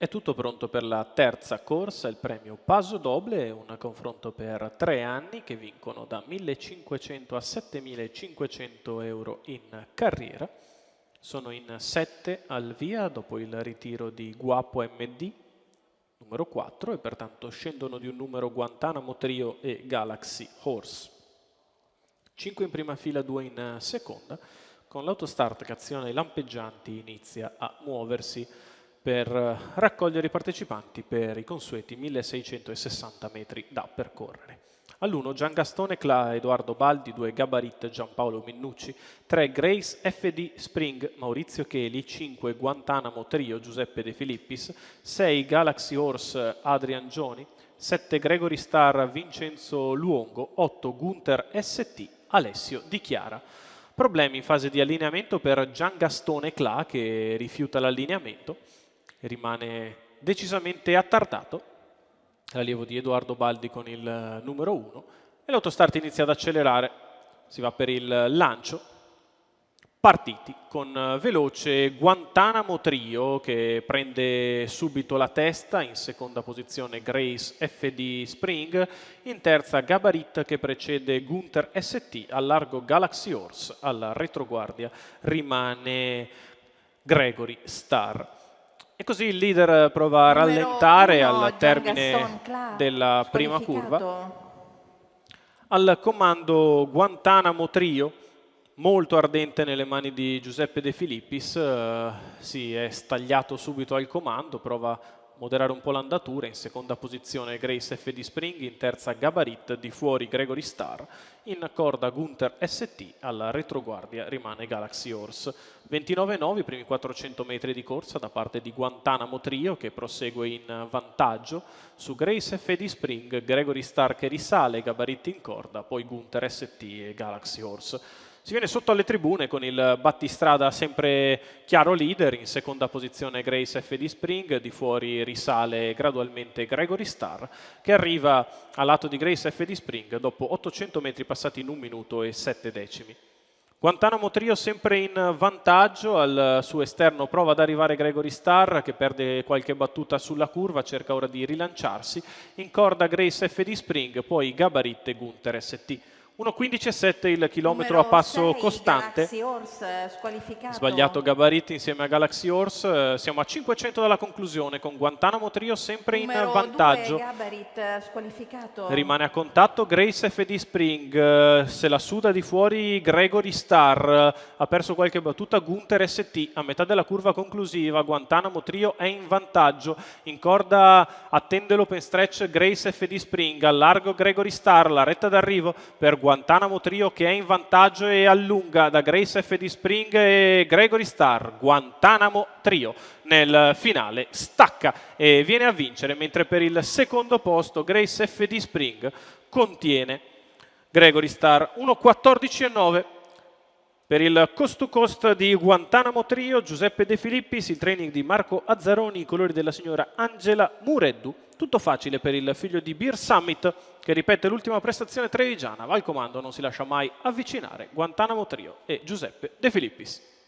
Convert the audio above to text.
È tutto pronto per la terza corsa, il premio Paso Doble, un confronto per 3 anni che vincono da 1.500 a 7.500 euro in carriera. Sono in 7 al via dopo il ritiro di Guapo MD, numero 4, e pertanto scendono di un numero Guantanamo Trio e Galaxy Horse. 5 in prima fila, 2 in seconda. Con l'autostart che aziona i lampeggianti inizia a muoversi per raccogliere i partecipanti per i consueti 1660 metri da percorrere. All'1 Giangastone Cla, Edoardo Baldi, 2 Gabarit Giampaolo Minnucci, 3 Grace FD Spring Maurizio Cheli, 5 Guantanamo Trio Giuseppe De Filippis, 6 Galaxy Horse Adrian Gioni, 7 Gregory Star Vincenzo Luongo, 8 Gunther ST Alessio Di Chiara. Problemi in fase di allineamento per Giangastone Cla che rifiuta l'allineamento. Rimane decisamente attardato, l'allievo di Edoardo Baldi con il numero 1, e l'autostart inizia ad accelerare, si va per il lancio, partiti con veloce Guantanamo Trio che prende subito la testa, in seconda posizione Grace FD Spring, in terza Gabarit che precede Gunther ST, al largo Galaxy Horse, alla retroguardia rimane Gregory Star. E così il leader prova a rallentare al termine della prima curva. Al comando Guantanamo Trio, molto ardente nelle mani di Giuseppe De Filippis, si è stagliato subito al comando, prova a moderare un po' l'andatura. In seconda posizione Grace FD Spring, in terza Gabarit, di fuori Gregory Star, in corda Gunther ST, alla retroguardia rimane Galaxy Horse. 29,9 i primi 400 metri di corsa da parte di Guantanamo Trio che prosegue in vantaggio su Grace FD Spring, Gregory Star che risale, Gabarit in corda, poi Gunther ST e Galaxy Horse. Si viene sotto alle tribune con il battistrada sempre chiaro leader, in seconda posizione Grace FD Spring, di fuori risale gradualmente Gregory Star, che arriva al lato di Grace FD Spring dopo 800 metri passati in 1 minuto e 7 decimi. Guantanamo Trio sempre in vantaggio, al suo esterno prova ad arrivare Gregory Star che perde qualche battuta sulla curva, cerca ora di rilanciarsi, in corda Grace FD Spring, poi Gabarit e Gunther ST. 1.15,7 il chilometro a passo costante. Galaxy Horse, sbagliato Gabarit insieme a Galaxy Horse. Siamo a 500 dalla conclusione con Guantanamo Trio sempre in vantaggio. 2 Gabarit squalificato. Rimane a contatto Grace FD Spring, se la suda di fuori Gregory Star, ha perso qualche battuta Gunther ST. A metà della curva conclusiva Guantanamo Trio è in vantaggio, in corda attende l'open stretch Grace FD Spring, al largo Gregory Star, la retta d'arrivo per Guantanamo Trio che è in vantaggio e allunga da Grace FD Spring e Gregory Star. Guantanamo Trio nel finale stacca e viene a vincere, mentre per il secondo posto Grace FD Spring contiene Gregory Star. 1.14,9 per il coast to coast di Guantanamo Trio, Giuseppe De Filippis, il training di Marco Azzaroni, i colori della signora Angela Mureddu. Tutto facile per il figlio di Beer Summit che ripete l'ultima prestazione trevigiana, va al comando, non si lascia mai avvicinare. Guantanamo Trio e Giuseppe De Filippis.